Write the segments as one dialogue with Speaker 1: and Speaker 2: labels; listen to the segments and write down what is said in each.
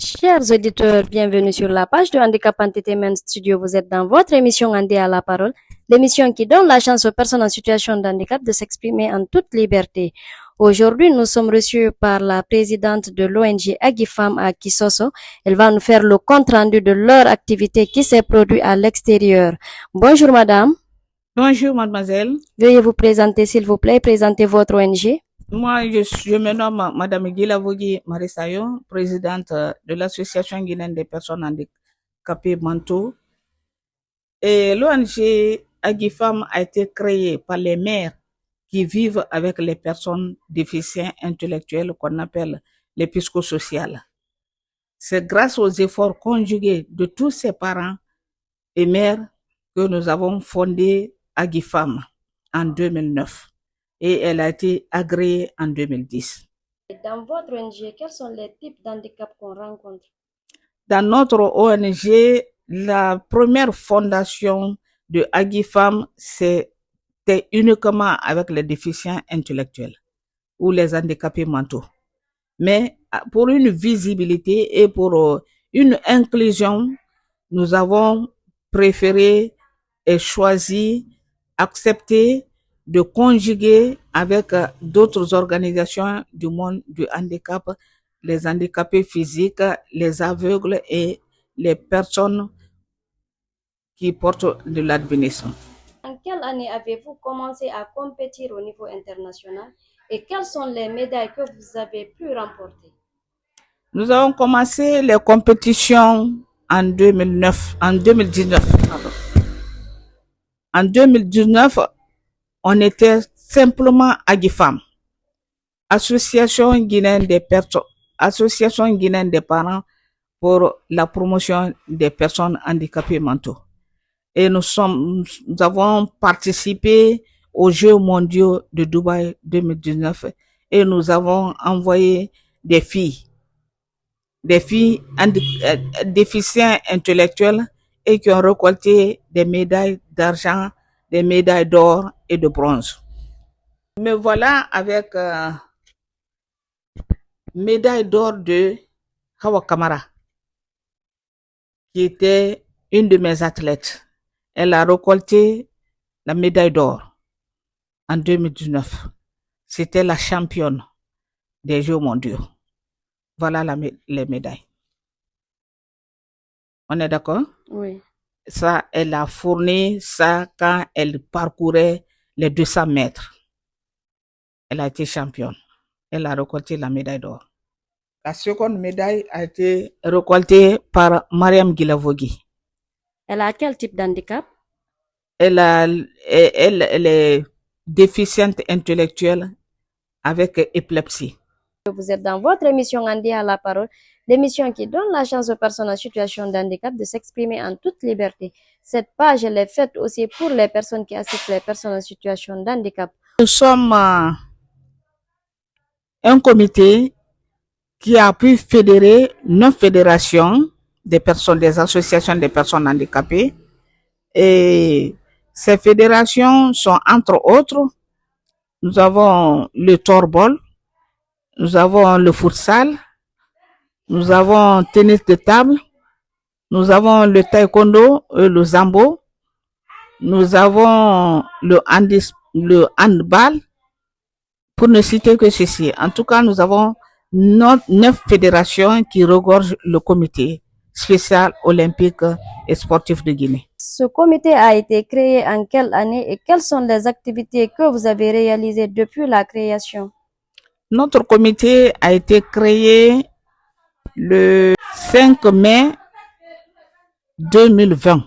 Speaker 1: Chers auditeurs, bienvenue sur la page de Handicap Entertainment Studio. Vous êtes dans votre émission Handé à la parole, l'émission qui donne la chance aux personnes en situation de handicap de s'exprimer en toute liberté. Aujourd'hui, nous sommes reçus par la présidente de l'ONG Agifam à Kisoso. Elle va nous faire le compte-rendu de leur activité qui s'est produite à l'extérieur. Bonjour madame.
Speaker 2: Bonjour mademoiselle.
Speaker 1: Veuillez vous présenter s'il vous plaît, présenter votre ONG.
Speaker 2: Moi, je me nomme Madame Guilavogui Marisayo, présidente de l'Association guinéenne des personnes handicapées mentaux. Et l'ONG Agifam a été créée par les mères qui vivent avec les personnes déficientes intellectuelles qu'on appelle les psychosociales. C'est grâce aux efforts conjugués de tous ces parents et mères que nous avons fondé Agifam en 2009. Et elle a été agréée en 2010.
Speaker 1: Dans votre ONG, quels sont les types d'handicap qu'on rencontre?
Speaker 2: Dans notre ONG, la première fondation de Agifam, c'était uniquement avec les déficients intellectuels ou les handicapés mentaux. Mais pour une visibilité et pour une inclusion, nous avons préféré et choisi, accepté de conjuguer avec d'autres organisations du monde du handicap, les handicapés physiques, les aveugles et les personnes qui portent de l'albinisme.
Speaker 1: En quelle année avez-vous commencé à compétir au niveau international et quelles sont les médailles que vous avez pu remporter?
Speaker 2: Nous avons commencé les compétitions en 2019. En 2019, on était simplement Agifam, Association guinéenne des parents pour la promotion des personnes handicapées mentaux. Et nous avons participé aux Jeux mondiaux de Dubaï 2019 et nous avons envoyé des filles déficients intellectuels et qui ont récolté des médailles d'argent, des médailles d'or et de bronze. Me voilà avec médaille d'or de Hawa Kamara, qui était une de mes athlètes. Elle a récolté la médaille d'or en 2019. C'était la championne des Jeux mondiaux. Voilà les médailles. On est d'accord?
Speaker 1: Oui.
Speaker 2: Ça, elle a fourni ça quand elle parcourait les 200 mètres. Elle a été championne. Elle a récolté la médaille d'or. La seconde médaille a été récoltée par Mariam Guilavogui.
Speaker 1: Elle a quel type d'handicap?
Speaker 2: Elle est déficiente intellectuelle avec épilepsie.
Speaker 1: Vous êtes dans votre émission Handé à la parole, l'émission qui donne la chance aux personnes en situation de handicap de s'exprimer en toute liberté. Cette page, elle est faite aussi pour les personnes qui assistent les personnes en situation de handicap.
Speaker 2: Nous sommes un comité qui a pu fédérer 9 fédérations des associations des personnes handicapées. Et ces fédérations sont entre autres, nous avons le torbol, nous avons le futsal, nous avons tennis de table, nous avons le taekwondo et le zambo, nous avons le handball, pour ne citer que ceci. En tout cas, nous avons 9 fédérations qui regorgent le comité spécial olympique et sportif de Guinée.
Speaker 1: Ce comité a été créé en quelle année et quelles sont les activités que vous avez réalisées depuis la création?
Speaker 2: Notre comité a été créé le 5 mai 2020.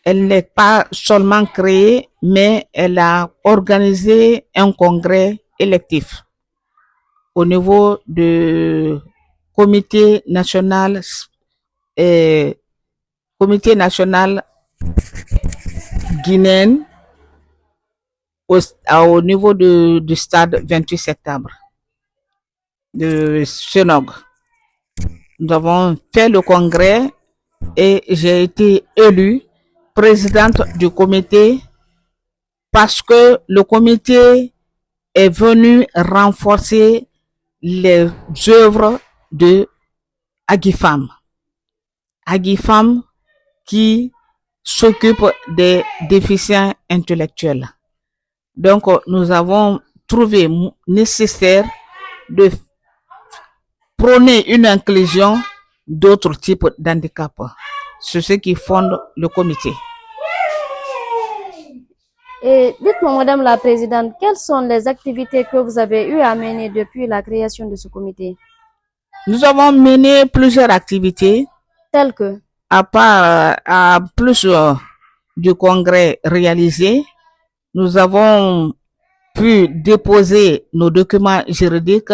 Speaker 2: Elle n'est pas seulement créée, mais elle a organisé un congrès électif au niveau du comité national guinéen au niveau du stade 28 septembre de Senog. Nous avons fait le congrès et j'ai été élue présidente du comité parce que le comité est venu renforcer les œuvres de Agifam. Agifam qui s'occupe des déficients intellectuels. Donc, nous avons trouvé nécessaire de prôner une inclusion d'autres types d'handicap. C'est ce qui fonde le comité.
Speaker 1: Et dites-moi, Madame la Présidente, quelles sont les activités que vous avez eu à mener depuis la création de ce comité?
Speaker 2: Nous avons mené plusieurs activités.
Speaker 1: Telles que?
Speaker 2: À plus du congrès réalisé, nous avons pu déposer nos documents juridiques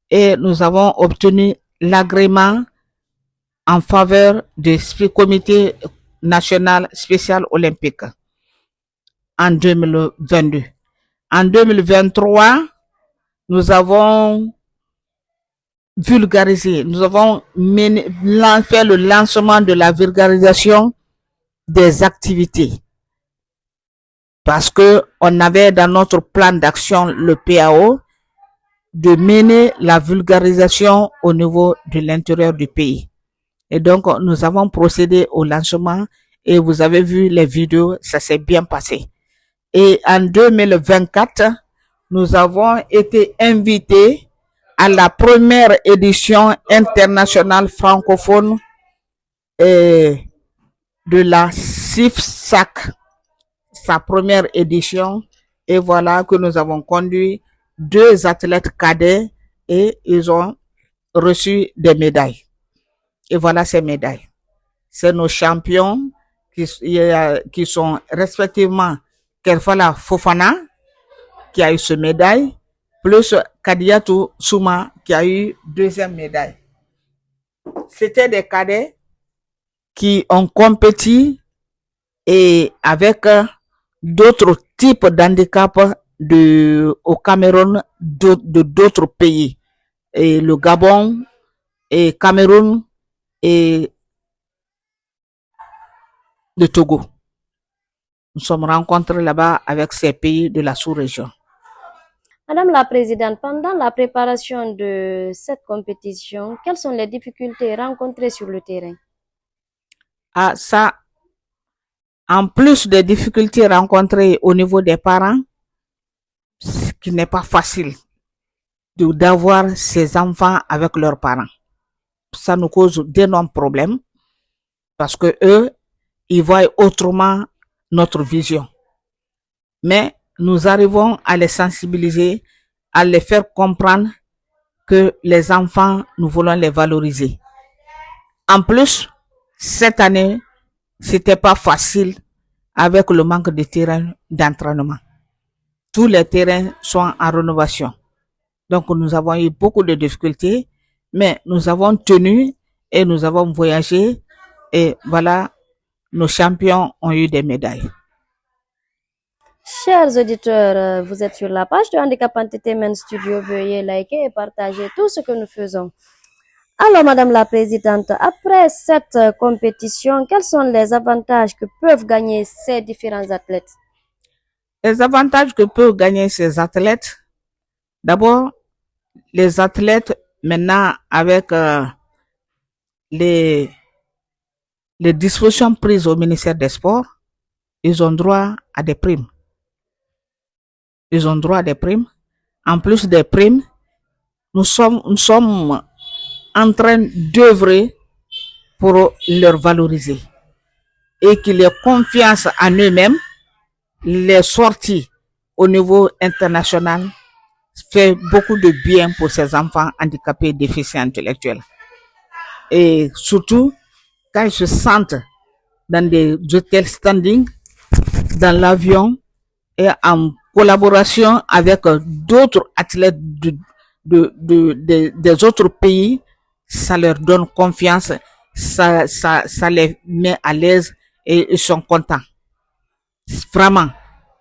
Speaker 2: et nous avons obtenu l'agrément en faveur du comité national spécial olympique en 2022. En 2023, nous avons vulgarisé, nous avons fait le lancement de la vulgarisation des activités. Parce que on avait dans notre plan d'action, le PAO, de mener la vulgarisation au niveau de l'intérieur du pays. Et donc, nous avons procédé au lancement et vous avez vu les vidéos, ça s'est bien passé. Et en 2024, nous avons été invités à la première édition internationale francophone de la CIFSAC, sa première édition. Et voilà que nous avons conduit 2 athlètes cadets et ils ont reçu des médailles. Et voilà ces médailles. C'est nos champions qui sont respectivement Kerfala Fofana, qui a eu ce médaille, plus Kadiatou Souma, qui a eu 2e médaille. C'était des cadets qui ont compéti et avec d'autres types d'handicaps au Cameroun, de d'autres pays. Et le Gabon, et Cameroun, et le Togo. Nous sommes rencontrés là-bas avec ces pays de la sous-région.
Speaker 1: Madame la Présidente, pendant la préparation de cette compétition, quelles sont les difficultés rencontrées sur le terrain?
Speaker 2: Ah, ça, en plus des difficultés rencontrées au niveau des parents, ce qui n'est pas facile d'avoir ces enfants avec leurs parents. Ça nous cause d'énormes problèmes parce que eux, ils voient autrement notre vision. Mais nous arrivons à les sensibiliser, à les faire comprendre que les enfants, nous voulons les valoriser. En plus, cette année, c'était pas facile avec le manque de terrain d'entraînement. Tous les terrains sont en rénovation. Donc, nous avons eu beaucoup de difficultés, mais nous avons tenu et nous avons voyagé et voilà, nos champions ont eu des médailles.
Speaker 1: Chers auditeurs, vous êtes sur la page de Handicap Entertainment Studio. Veuillez liker et partager tout ce que nous faisons. Alors, Madame la Présidente, après cette compétition, quels sont les avantages que peuvent gagner ces différents athlètes?
Speaker 2: Les avantages que peuvent gagner ces athlètes, d'abord, les athlètes, maintenant, avec les dispositions prises au ministère des Sports, ils ont droit à des primes. Ils ont droit à des primes. En plus des primes, nous sommes en train d'œuvrer pour leur valoriser et qu'ils aient confiance en eux-mêmes. Les sorties au niveau international fait beaucoup de bien pour ces enfants handicapés et déficients intellectuels. Et surtout, quand ils se sentent dans des hôtels standing, dans l'avion et en collaboration avec d'autres athlètes des autres pays, ça leur donne confiance, ça les met à l'aise et ils sont contents. Vraiment,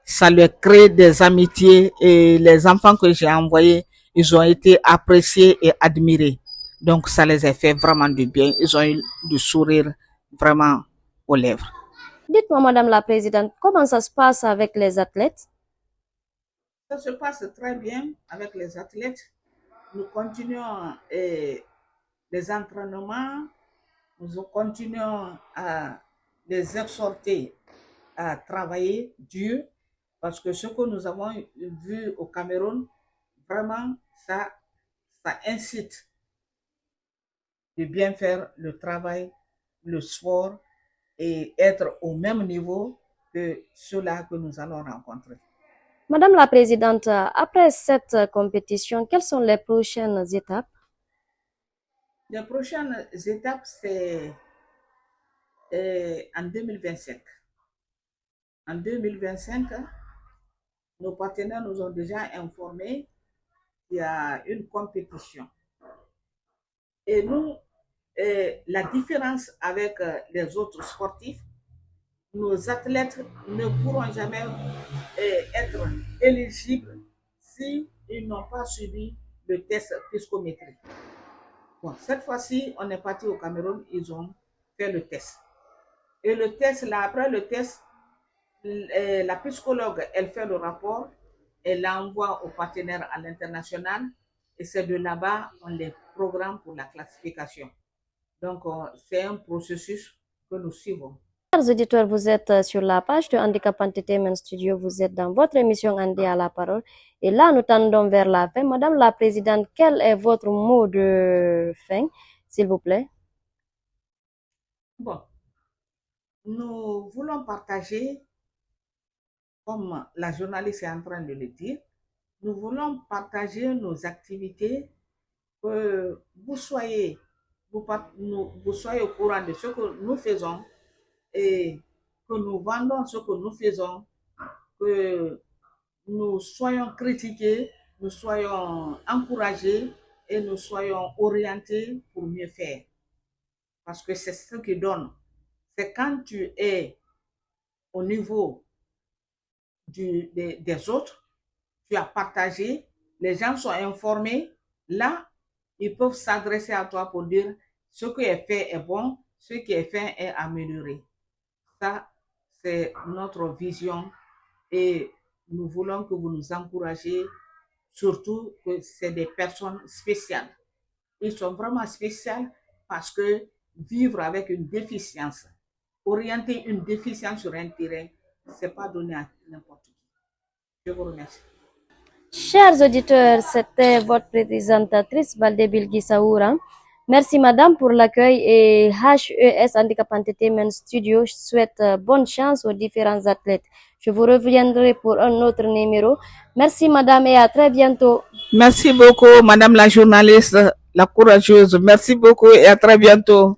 Speaker 2: ça leur crée des amitiés et les enfants que j'ai envoyés, ils ont été appréciés et admirés. Donc, ça les a fait vraiment du bien. Ils ont eu du sourire vraiment aux lèvres.
Speaker 1: Dites-moi, Madame la Présidente, comment ça se passe avec les athlètes?
Speaker 2: Ça se passe très bien avec les athlètes nous continuons les entraînements, nous continuons à les exhorter à travailler dur parce que ce que nous avons vu au Cameroun, vraiment, ça incite de bien faire le travail, le sport et être au même niveau que ceux-là que nous allons rencontrer.
Speaker 1: Madame la Présidente, après cette compétition, quelles sont les prochaines étapes?
Speaker 2: Les prochaines étapes, c'est en 2025. En 2025, nos partenaires nous ont déjà informés qu'il y a une compétition. Et nous, la différence avec les autres sportifs, nos athlètes ne pourront jamais être éligibles s'ils n'ont pas suivi le test psychométrique. Bon, cette fois-ci, on est parti au Cameroun, ils ont fait le test. Et le test, là, après le test, la psychologue, elle fait le rapport, elle l'envoie aux partenaires à l'international et c'est de là-bas on les programme pour la classification. Donc, c'est un processus que nous suivons.
Speaker 1: Chers auditeurs, vous êtes sur la page de Handicap Entertainment Studio, vous êtes dans votre émission Andi à la parole. Et là, nous tendons vers la fin. Madame la Présidente, quel est votre mot de fin, s'il vous plaît?
Speaker 2: Bon, nous voulons partager, comme la journaliste est en train de le dire, nous voulons partager nos activités, que vous soyez au courant de ce que nous faisons et que nous vendons ce que nous faisons, que nous soyons critiqués, nous soyons encouragés et nous soyons orientés pour mieux faire. Parce que c'est ce qui donne. C'est quand tu es au niveau des autres, tu as partagé, les gens sont informés, là, ils peuvent s'adresser à toi pour dire ce qui est fait est bon, ce qui est fait est amélioré. Ça, c'est notre vision et nous voulons que vous nous encouragez, surtout que c'est des personnes spéciales. Ils sont vraiment spéciaux parce que vivre avec une déficience, orienter une déficience sur un terrain, ce n'est pas donné à n'importe qui. Je vous remercie.
Speaker 1: Chers auditeurs, c'était votre présentatrice Balde Bilgi Saoura. Merci madame pour l'accueil et HES Handicap Entertainment Studio souhaite bonne chance aux différents athlètes. Je vous reviendrai pour un autre numéro. Merci madame et à très bientôt.
Speaker 2: Merci beaucoup madame la journaliste, la courageuse. Merci beaucoup et à très bientôt.